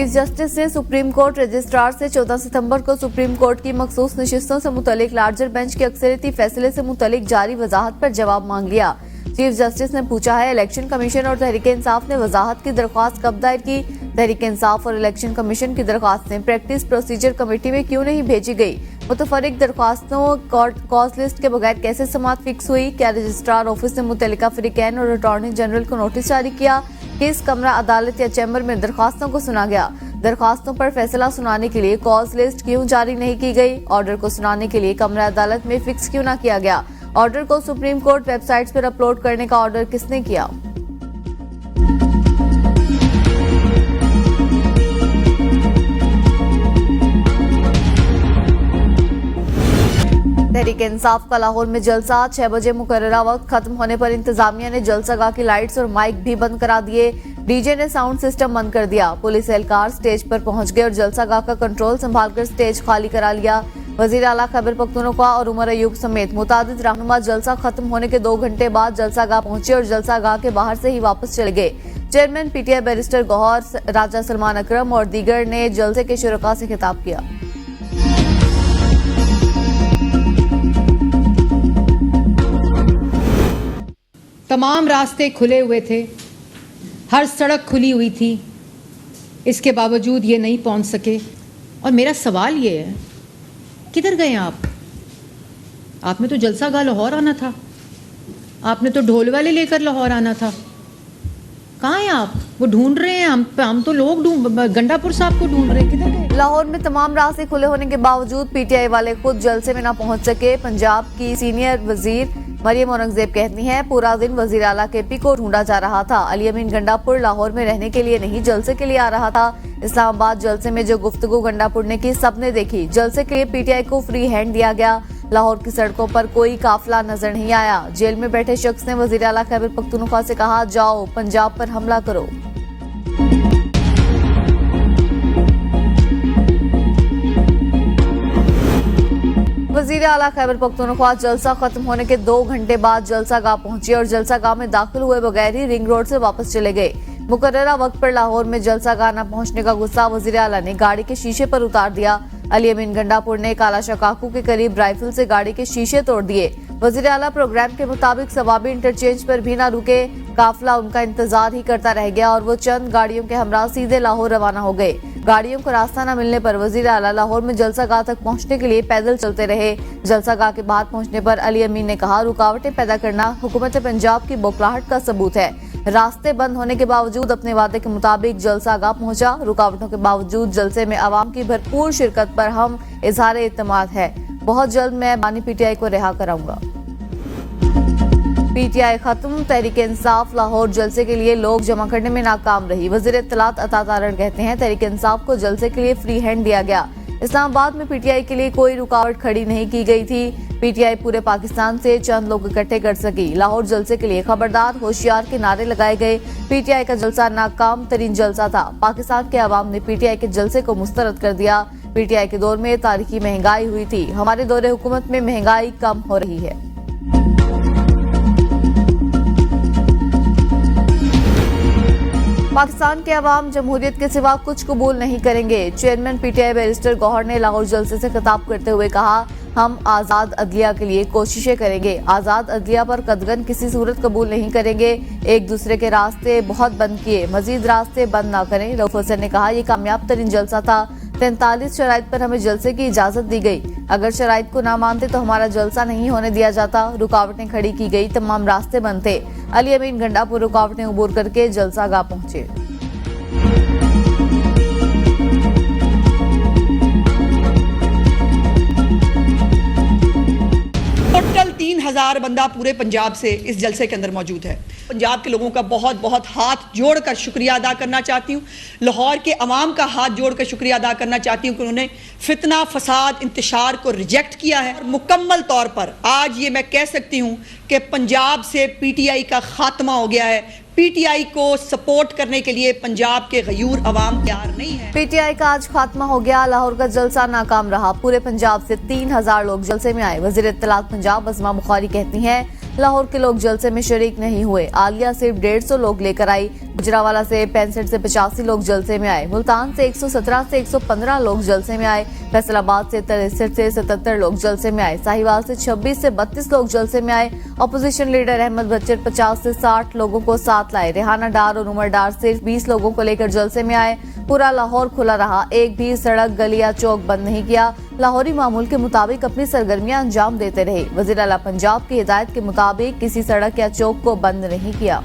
Chief justice ने supreme court registrar से 14 सितंबर को सुप्रीम कोर्ट की मखसूस नशिस्तों से मुतल्लिक लार्जर बेंच के अक्सरियती फैसले से मुतल्लिक जारी वजाहत पर जवाब मांग लिया। चीफ जस्टिस ने पूछा है, इलेक्शन कमीशन और तहरीक इंसाफ ने वजाहत की दरख्वास्त कब दायर की? तहरीक इंसाफ और इलेक्शन कमीशन की दरख्वास्तें प्रैक्टिस प्रोसीजर कमेटी में क्यों नहीं भेजी गई? मुतफरिक दरख्वास्तों कॉज लिस्ट के बगैर कैसे समात फिक्स हुई? क्या रजिस्ट्रार ऑफिस ने मुतल्लिका फ्रीकैन और अटॉर्नी जनरल को नोटिस जारी किया? किस कमरा अदालत या चैम्बर में दरख्वास्तों को सुना गया? दरख्वास्तों पर फैसला सुनाने के लिए कॉज लिस्ट क्यों जारी नहीं की गई? ऑर्डर को सुनाने के लिए कमरा अदालत में फिक्स क्यों न किया गया? ऑर्डर को सुप्रीम कोर्ट वेबसाइट्स पर अपलोड करने का ऑर्डर किसने किया? तहरीक इंसाफ का लाहौर में जलसा 6 बजे मुकर्ररा वक्त खत्म होने पर इंतजामिया ने जलसागाह की लाइट्स और माइक भी बंद करा दिए। डीजे ने साउंड सिस्टम बंद कर दिया। पुलिस एहलकार स्टेज पर पहुंच गए और जलसागाह का कंट्रोल संभालकर स्टेज खाली करा लिया। वजीर आला खैबर पख्तूनख्वा और उमर अयूब समेत मुतादिद रहनुमा जलसा खत्म होने के 2 घंटे बाद जलसागाह पहुंचे और जलसागाह के बाहर से ही वापस चले गए। चेयरमैन पीटीआई बैरिस्टर गौहर, राजा सलमान अकरम और दीगर ने जलसे के शुरका से खिताब किया। तमाम रास्ते खुले हुए थे, हर सड़क खुली हुई थी, इसके बावजूद ये नहीं पहुंच सके। और मेरा सवाल ये है, किधर गए आप? आपने तो जलसागाह लाहौर आना था, आपने तो ढोल वाले लेकर लाहौर आना था। कहाँ हैं आप? वो ढूंढ रहे हैं, हम तो लोग गंडापुर साहब को ढूंढ रहे हैं, किधर गए? लाहौर में तमाम रास्ते खुले होने के बावजूद पीटीआई वाले खुद जलसे में न पहुंच सके। पंजाब की सीनियर वजीर मरियम औरंगजेब कहती हैं, पूरा दिन वजीर आला केपी को ढूंढा जा रहा था। अली अमीन गंडापुर लाहौर में रहने के लिए नहीं, जलसे के लिए आ रहा था। इस्लामाबाद जलसे में जो गुफ्तगू गंडापुर ने की सबने देखी। जलसे के लिए पीटीआई को फ्री हैंड दिया गया। लाहौर की सड़कों पर कोई काफिला नजर नहीं आया। जेल में बैठे शख्स ने वजीर आला खैबर पख्तूनख्वा से कहा, जाओ पंजाब पर हमला करो। वजीर आला खैबर पख्तूनख्वा जलसा खत्म होने के 2 घंटे बाद जलसागाह पहुंचे और जलसागाह में दाखिल हुए बगैर ही रिंग रोड से वापस चले गए। मुकर्ररा वक्त पर लाहौर में जलसागाह न पहुंचने का गुस्सा वजीर आला ने गाड़ी के शीशे पर उतार दिया। अली अमीन गंडापुर ने कालाशाह काकू के करीब राइफल से गाड़ी के शीशे तोड़ दिए। वजीर आला प्रोग्राम के मुताबिक सवाबी इंटरचेंज पर भी न रुके। काफिला उनका इंतजार ही करता रह गया और वो चंद गाड़ियों के हमरा सीधे लाहौर रवाना हो गए। गाड़ियों को रास्ता न मिलने पर वजीर आला लाहौर में जलसागाह तक पहुंचने के लिए पैदल चलते रहे। जलसागाह के बाहर पहुंचने पर अली अमीन ने कहा, रुकावटें पैदा करना हुकूमत पंजाब की बौखलाहट का सबूत है। रास्ते बंद होने के बावजूद अपने वादे के मुताबिक जलसागाह पहुंचा। रुकावटों के बावजूद जलसे में आवाम की भरपूर शिरकत पर हम इजहार एतमाद है। बहुत जल्द मैं बानी पीटीआई को रिहा कराऊंगा। पीटीआई खत्म, तहरीक इंसाफ लाहौर जलसे के लिए लोग जमा करने में नाकाम रही। वजीर इत्तलात अता तारण कहते हैं, तहरीक इंसाफ को जलसे के लिए फ्री हैंड दिया गया। इस्लामाबाद में पीटीआई के लिए कोई रुकावट खड़ी नहीं की गई थी। पीटीआई पूरे पाकिस्तान से चंद लोग इकट्ठे कर सकी। लाहौर जलसे के लिए खबरदार होशियार के नारे लगाए गए। पीटीआई का जलसा नाकाम तरीन जलसा था। पाकिस्तान के अवाम ने पीटीआई के जलसे को मुस्तरद कर दिया। पीटीआई के दौर में तारीखी महंगाई हुई थी। हमारे दौरे हुकूमत में महंगाई कम हो रही है। पाकिस्तान के अवाम जमहूरियत के सिवा कुछ कबूल नहीं करेंगे। चेयरमैन पीटीआई बैरिस्टर गौहर ने लाहौर जलसे से खिताब करते हुए कहा, हम आज़ाद अदलिया के लिए कोशिशें करेंगे। आज़ाद अदलिया पर कदगन किसी सूरत कबूल नहीं करेंगे। एक दूसरे के रास्ते बहुत बंद किए, मजीद रास्ते बंद ना करें। रऊफ हसन ने कहा, यह कामयाब तरीन जलसा था। 43 शराइत पर हमें जलसे की इजाजत दी गई। अगर शराइत को ना मानते तो हमारा जलसा नहीं होने दिया जाता। रुकावटें खड़ी की गई, तमाम रास्ते बंद थे। अली अमीन गंडापुर रुकावटें अबूर करके जलसागाह पहुंचे। टोटल 3000 बंदा पूरे पंजाब से इस जलसे के अंदर मौजूद है। पंजाब के लोगों का बहुत बहुत हाथ जोड़कर शुक्रिया अदा करना चाहती हूँ। लाहौर के अवाम का हाथ जोड़कर शुक्रिया अदा करना चाहती हूँ कि उन्होंने फितना, फसाद, इंतशार को रिजेक्ट किया है। और मुकम्मल तौर पर आज ये मैं कह सकती हूँ कि पंजाब से पीटीआई का खात्मा हो गया है। पीटीआई को सपोर्ट करने के लिए पंजाब के गयूर अवाम तैयार नहीं है। पीटीआई का आज खात्मा हो गया। लाहौर का जलसा नाकाम रहा। पूरे पंजाब से 3000 लोग जलसे में आए। वजीर इत्तलात पंजाब अज़मा बुखारी कहती हैं, लाहौर के लोग जलसे में शरीक नहीं हुए। आलिया सिर्फ 150 लोग लेकर आई। गुजरावाला से 65 से 85 लोग जलसे में आए। मुल्तान से 117 से 115 लोग जलसे में आए। फैसलाबाद से 63 से 77 लोग जलसे में आए। साहिवाल से 26 से 32 लोग जलसे में आए। अपोजिशन लीडर अहमद बच्चर 50 से 60 लोगों को साथ लाए। रेहाना डार और उमर डार सिर्फ 20 लोगों को लेकर जलसे में आए। पूरा लाहौर खुला रहा, एक भी सड़क, गली या चौक बंद नहीं किया। लाहौरी मामूल के मुताबिक अपनी सरगर्मियां अंजाम देते रहे। वजीर आला पंजाब की हिदायत के मुताबिक किसी सड़क या चौक को बंद नहीं किया।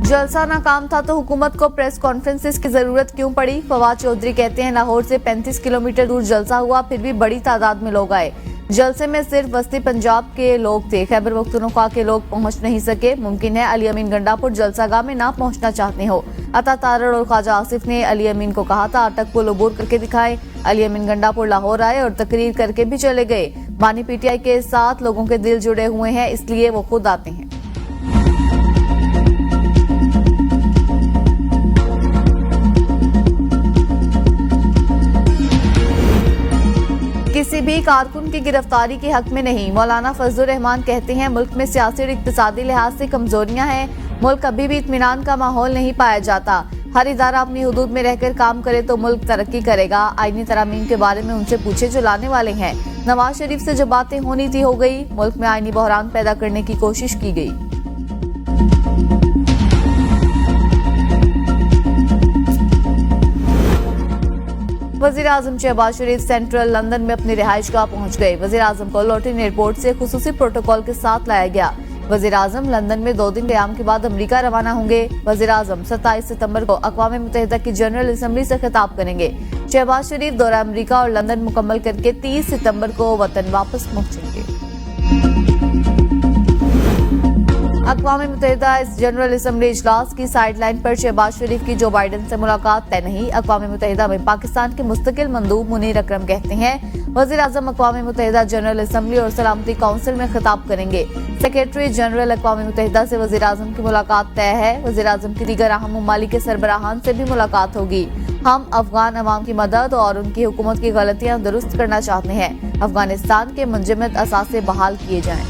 जलसा नाकाम था तो हुकूमत को प्रेस कॉन्फ्रेंसेस की जरूरत क्यों पड़ी? फवाद चौधरी कहते हैं लाहौर से 35 किलोमीटर दूर जलसा हुआ, फिर भी बड़ी तादाद में लोग आए। जलसे में सिर्फ वस्ती पंजाब के लोग थे, खैबर पख्तूनख्वा के लोग पहुंच नहीं सके। मुमकिन है अली अमीन गंडापुर जलसागाह में ना पहुंचना चाहते हो। अता तारड़ और ख्वाजा आसिफ ने अली अमीन को कहा था अटक पुल अबूर करके दिखाए। अली अमीन गंडापुर लाहौर आए और तकरीर करके भी चले गए। बानी पीटीआई के साथ लोगों के दिल जुड़े हुए हैं, इसलिए वो खुद आते हैं। किसी भी कारकुन की गिरफ्तारी के हक में नहीं। मौलाना फजलुर रहमान कहते हैं मुल्क में सियासी और इक्तिसादी लिहाज से कमजोरियां हैं। मुल्क अभी भी इत्मीनान का माहौल नहीं पाया जाता। हर इदारा अपनी हुदूद में रहकर काम करे तो मुल्क तरक्की करेगा। आईनी तरामीम के बारे में उनसे पूछे जो लाने वाले हैं। नवाज शरीफ से जो बातें होनी थी हो गई। मुल्क में आईनी बहरान पैदा करने की कोशिश की गई। वजीर आजम शहबाज शरीफ सेंट्रल लंदन में अपनी रिहाइशगाह पहुंच गए। वजीर आजम को लॉटिन एयरपोर्ट से खुसूसी प्रोटोकॉल के साथ लाया गया। वजीर आजम लंदन में 2 दिन क़याम के बाद अमेरिका रवाना होंगे। वजीर आजम 27 सितंबर को अक़वाम मुत्तहिदा की जनरल असम्बली से खिताब करेंगे। शहबाज शरीफ दौरा अमेरिका और लंदन मुकम्मल करके 30 सितंबर को वतन वापस पहुंचेंगे। अक़वाम मुत्तहिदा इस जनरल असम्बली इजलास की साइडलाइन पर शहबाज शरीफ की जो बाइडन से मुलाकात तय नहीं। अक़वाम मुत्तहिदा में पाकिस्तान के मुस्तकिल मंदूब मुनीर अकरम कहते हैं वज़ीर आज़म अक़वाम मुत्तहिदा जनरल असम्बली और सलामती काउंसिल में खिताब करेंगे। सेक्रेटरी जनरल अक़वाम मुत्तहिदा से वज़ीर आज़म की मुलाकात तय है। वज़ीर आज़म की दीगर अहम ममालिक के सरबराहान से भी मुलाकात होगी। हम अफगान अवाम की मदद और उनकी हुकूमत की गलतियां दुरुस्त करना चाहते हैं। अफगानिस्तान के मुंजमद असासे बहाल किए जाएं।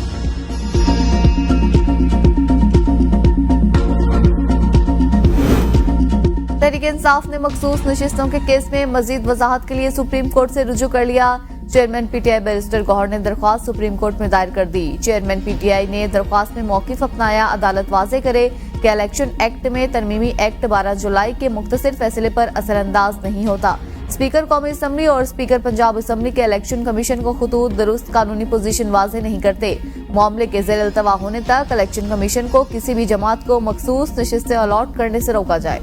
तहरीक-ए-इंसाफ ने मखसूस नशिस्तों के केस में मजीद वजाहत के लिए सुप्रीम कोर्ट से रुजू कर लिया। चेयरमैन पीटीआई बैरिस्टर गौहर ने दरख्वास्त सुप्रीम कोर्ट में दायर कर दी। चेयरमैन पीटीआई ने दरख्वास्त में मौकिफ अपनाया। अदालत वाजे करे कि इलेक्शन एक्ट में तरमीमी एक्ट 12 जुलाई के मुख्तसर फैसले पर असरअंदाज नहीं होता। स्पीकर कौमी असम्बली और स्पीकर पंजाब असम्बली के इलेक्शन कमीशन को खुतूत दुरुस्त कानूनी पोजीशन वाजे नहीं करते। मामले के ज़ेर अल्तवा होने तक इलेक्शन कमीशन को किसी भी जमात को मखसूस नशिस्तें अलॉट करने से रोका जाए।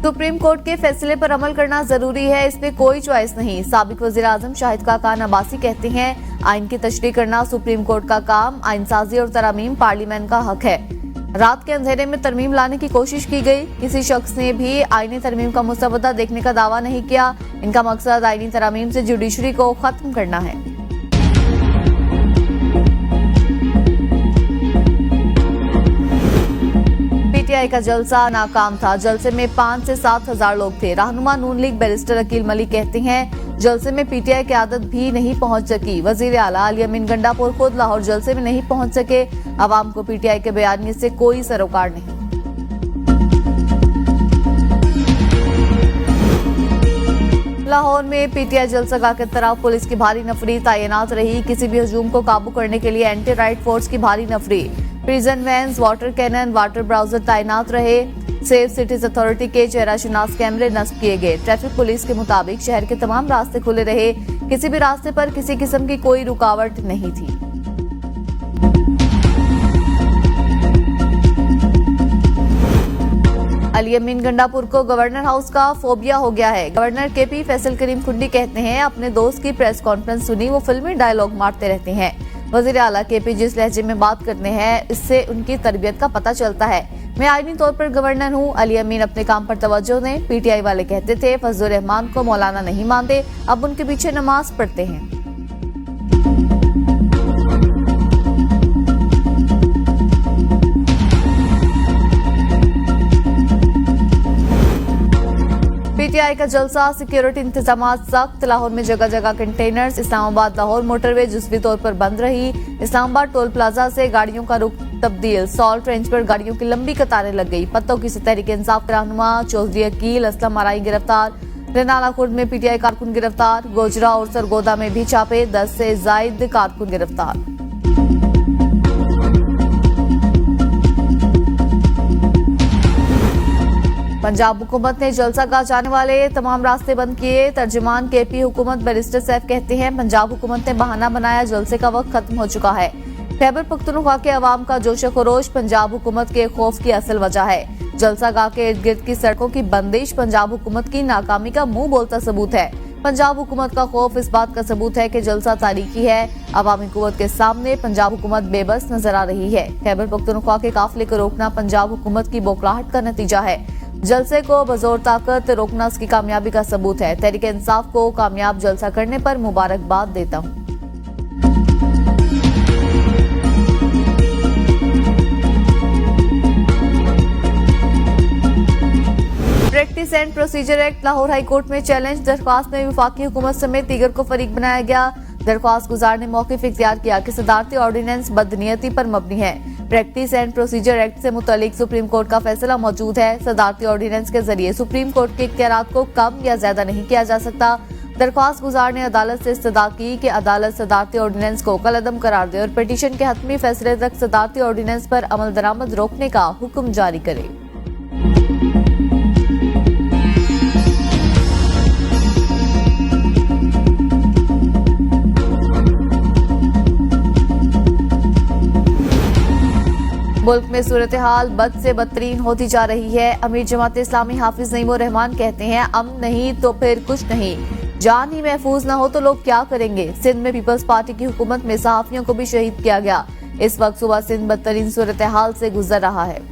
सुप्रीम कोर्ट के फैसले पर अमल करना जरूरी है, इसमें कोई चॉइस नहीं। साबिक वज़ीर आज़म शाहिद खाकान अब्बासी कहते हैं आइन की तशरीह करना सुप्रीम कोर्ट का काम, आइन साजी और तरमीम पार्लियामेंट का हक है। रात के अंधेरे में तरमीम लाने की कोशिश की गई। किसी शख्स ने भी आईनी तरमीम का मुसवदा देखने का दावा नहीं किया। इनका मकसद आईनी तरमीम से जुडिशरी को खत्म करना है। पीटीआई का जलसा नाकाम था। जलसे में 5 से 7 हजार लोग थे। रहनुमा नून लीग बैरिस्टर अकील मलिक कहते हैं जलसे में पीटीआई की आदत भी नहीं पहुंच सकी। वजीर आला अली अमीन गंडापुर खुद लाहौर जलसे में नहीं पहुंच सके। अवाम को पीटीआई के बयानिए से कोई सरोकार नहीं। लाहौर में पीटीआई जलसागाह के तरफ पुलिस की भारी नफरी तैनात रही। किसी भी हजूम को काबू करने के लिए एंटी राइट फोर्स की भारी नफरी। Prison vans, water cannon, water browser तैनात रहे। सेफ सिटीज अथॉरिटी के चेहरा शनास कैमरे नस्ब किए गए। ट्रैफिक पुलिस के मुताबिक शहर के तमाम रास्ते खुले रहे। किसी भी रास्ते पर किसी किस्म की कोई रुकावट नहीं थी। अली अमीन गंडापुर को गवर्नर हाउस का फोबिया हो गया है। गवर्नर केपी फैसल करीम कुंडी कहते हैं, अपने दोस्त की प्रेस कॉन्फ्रेंस सुनी, वो फिल्मी डायलॉग मारते रहते हैं। वजीर आला केपी जिस लहजे में बात करते हैं, इससे उनकी तरबियत का पता चलता है। मैं आईनी तौर पर गवर्नर हूँ। अली अमीन अपने काम पर तवज्जो दें। पीटीआई वाले कहते थे फजलुर रहमान को मौलाना नहीं मानते, अब उनके पीछे नमाज पढ़ते हैं। पीटीआई का जलसा, सिक्योरिटी इंतजामात सख्त। लाहौर में जगह जगह कंटेनर्स। इस्लामाबाद लाहौर मोटरवे जुज़वी तौर पर बंद रही। इस्लामाबाद टोल प्लाजा से गाड़ियों का रुख तब्दील। सॉल्ट रेंज पर गाड़ियों की लंबी कतारें लग गई। पत्तों की तहरीक इंसाफ के रहनुमा चौधरी अकील असलम आराई गिरफ्तार। रनाला खुर्द में पीटीआई कारकुन गिरफ्तार। गोजरा और सरगोदा में भी छापे, 10 से जायद कारकुन गिरफ्तार। पंजाब हुकूमत ने जलसागाह जाने वाले तमाम रास्ते बंद किए। तर्जुमान केपी हुकूमत बैरिस्टर सैफ कहते हैं, पंजाब हुकूमत ने बहाना बनाया, जलसे का वक्त खत्म हो चुका है। खैबर पख्तूनख्वा के अवाम का जोश खरोश पंजाब हुकूमत के खौफ की असल वजह है। जलसागाह के इर्द गिर्द की सड़कों की बंदिश पंजाब हुकूमत की नाकामी का मुंह बोलता सबूत है। पंजाब हुकूमत का खौफ इस बात का सबूत है कि जलसा तारीखी है। अवामी कुव्वत के सामने पंजाब हुकूमत बेबस नजर आ रही है। खैबर पख्तूनख्वा के काफिले को रोकना पंजाब हुकूमत की बौखलाहट का नतीजा है। जलसे को बजोर ताकत रोकना उसकी कामयाबी का सबूत है। तहरीक इंसाफ को कामयाब जलसा करने पर मुबारकबाद देता हूं। Practice and procedure act Lahore high court में चैलेंज। दरख्वास्त में वफाकी हुकूमत समेत दीगर को फरीक बनाया गया। दरख्वास्त गुजार ने मौक़िफ़ इख्तियार किया कि सदारती ऑर्डिनेंस बदनीयती पर मबनी है। प्रैक्टिस एंड प्रोसीजर एक्ट से मुतालिक सुप्रीम कोर्ट का फैसला मौजूद है। सदारती ऑर्डिनेंस के जरिए सुप्रीम कोर्ट के इख्तियारात को कम या ज्यादा नहीं किया जा सकता। दरख्वास्त गुजार ने अदालत से इस्तदा की कि अदालत सदारती ऑर्डिनेंस को कलअदम करार दे और पिटीशन के हतमी फैसले तक सदारती ऑर्डिनेंस पर अमल दरामद रोकने का हुक्म जारी करे। मुल्क में सूरत हाल बद से बदतरीन होती जा रही है। अमीर जमात इस्लामी हाफिज नईमुर रहमान कहते हैं, अमन नहीं तो फिर कुछ नहीं, जान ही महफूज न हो तो लोग क्या करेंगे। सिंध में पीपल्स पार्टी की हुकूमत में सहाफियों को भी शहीद किया गया। इस वक्त सुबह सिंध बदतरीन सूरत हाल से गुजर रहा है।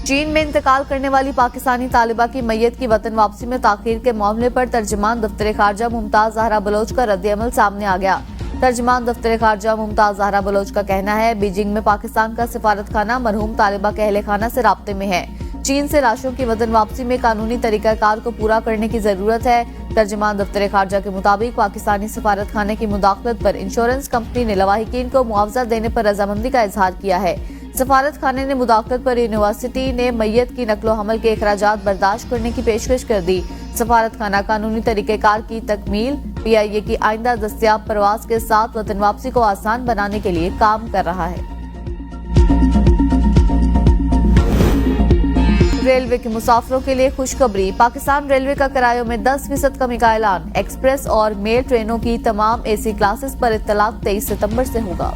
चीन में इंतकाल करने वाली पाकिस्तानी तालिबा की मैयत की वतन वापसी में ताखीर के मामले पर तर्जमान दफ्तर खारजा मुमताज जहरा बलोच का रद्द-ए-अमल सामने आ गया। तर्जमान दफ्तर खारजा मुमताज जहरा बलोच का कहना है, बीजिंग में पाकिस्तान का सिफारत खाना मरहूम तालिबा के अहले खाना से राब्ते में है। चीन से लाशों की वतन वापसी में कानूनी तरीकाकार को पूरा करने की जरूरत है। तर्जमान दफ्तर खारजा के मुताबिक पाकिस्तानी सिफारत खाने की मुदाखलत पर इंश्योरेंस कंपनी ने लवाहिकीन को मुआवजा देने पर रजामंदी का इजहार किया है। सफारत खाने ने मुदाखलत पर यूनिवर्सिटी ने मैयत की नकलो हमल के अखराजात बर्दाश्त करने की पेशकश कर दी। सफारत खाना कानूनी तरीकेकार की तकमील PIA की आइंदा दस्तयाब परवाज के साथ वतन वापसी को आसान बनाने के लिए काम कर रहा है। रेलवे के मुसाफिरों के लिए खुशखबरी। पाकिस्तान रेलवे का किरायों में 10% कमी का ऐलान। एक्सप्रेस और मेल ट्रेनों की तमाम AC क्लासेस पर इत्तलाक 23 सितंबर से होगा।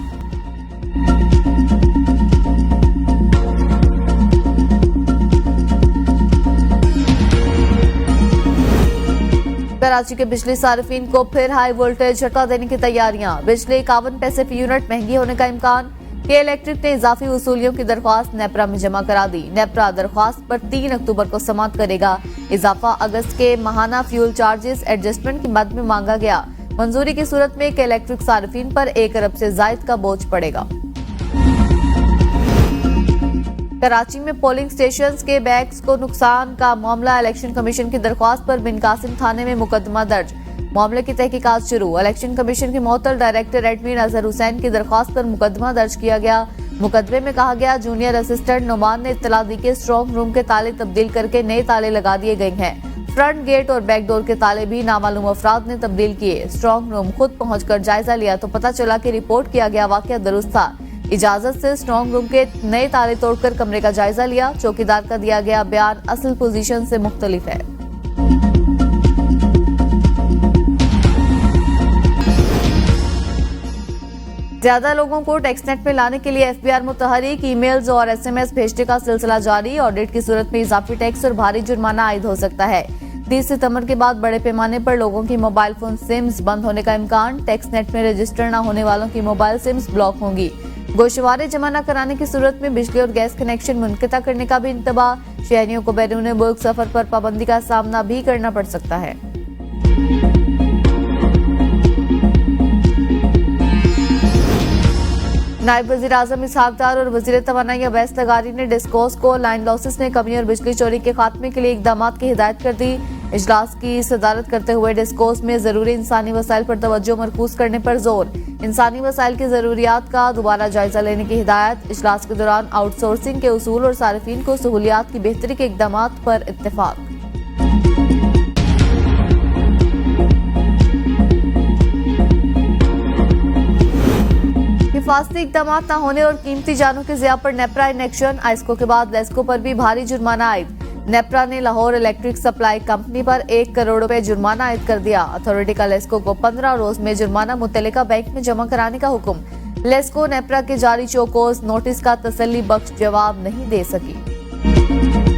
कराची के बिजली सार्फिन को फिर हाई वोल्टेज झटका देने की तैयारियां। बिजली 51 पैसे फी यूनिट महंगी होने का इम्कान। के इलेक्ट्रिक ने इजाफी वसूलियों की दरख्वास्त नेपरा में जमा करा दी। नेपरा दरख्वास्त पर 3 अक्टूबर को समाअत करेगा। इजाफा अगस्त के माहाना फ्यूल चार्जेस एडजस्टमेंट की मद में मांगा गया। मंजूरी की सूरत में के इलेक्ट्रिक सार्फिन पर 1 अरब से जायद का बोझ पड़ेगा। कराची में पोलिंग स्टेशंस के बैग्स को नुकसान का मामला। इलेक्शन कमीशन की दरख्वास्त पर बिन कासिम थाने में मुकदमा दर्ज। मामले की तहकीकात शुरू। इलेक्शन कमीशन के मोअत्तल डायरेक्टर एडमिन अजहर हुसैन की दरख्वास्त पर मुकदमा दर्ज किया गया। मुकदमे में कहा गया, जूनियर असिस्टेंट नुमान ने इत्तला दी कि स्ट्रांग रूम के ताले तब्दील करके नए ताले लगा दिए गए हैं। फ्रंट गेट और बैक डोर के ताले भी नामालूम अफराद ने तब्दील किए। स्ट्रांग रूम खुद पहुंचकर जायजा लिया तो पता चला कि रिपोर्ट किया गया वाकया दुरुस्त था। इजाजत से स्ट्रांग रूम के नए ताले तोड़कर कमरे का जायजा लिया। चौकीदार का दिया गया बयान असल पोजीशन से मुख्तलिफ है। ज्यादा लोगों को टेक्सनेट में लाने के लिए एफबीआर मुतहरिक ईमेल्स और एसएमएस भेजने का सिलसिला जारी। ऑडिट की सूरत में इजाफी टैक्स और भारी जुर्माना आयद हो सकता है। 30 सितंबर के बाद बड़े पैमाने पर लोगों की मोबाइल फोन सिम्स बंद होने का इम्कान। टेक्सनेट में रजिस्टर न होने वालों की मोबाइल सिम्स ब्लॉक होंगी। गोशवारे जमा न कराने की सूरत में बिजली और गैस कनेक्शन मुनक़ता करने का भी इंतबाह। शहरियों को बैरून मुल्क सफर पर पाबंदी का सामना भी करना पड़ सकता है। नायब वजीर आजम इसहाक डार और वजीर तवानाई अवैस लगारी ने डिस्कोस को लाइन लॉसेस में कमी और बिजली चोरी के खात्मे के लिए इकदाम की हिदायत कर दी। इजलास की सदारत करते हुए डिस्कोस में जरूरी इंसानी वसाइल पर तवज्जो मरकूज करने पर जोर। इंसानी वसाइल की जरूरियात का दोबारा जायजा लेने की हिदायत। इजलास के दौरान आउटसोर्सिंग के उसूल और सारिफीन को सहूलियात की बेहतरी के इकदाम पर इत्तेफाक। हिफाजती इकदाम न होने और कीमती जानों के ज़िया पर नेपरा इन एक्शन। आइस्को के बाद लेस्को पर भी भारी जुर्माना आयद। नेपरा ने लाहौर इलेक्ट्रिक सप्लाई कंपनी पर 1 करोड़ रुपए जुर्माना आयद कर दिया। अथॉरिटी का लेस्को को 15 रोज में जुर्माना मुतल्लिका बैंक में जमा कराने का हुक्म। लेस्को नेपरा के जारी चौकोस नोटिस का तसल्ली बख्श जवाब नहीं दे सकी।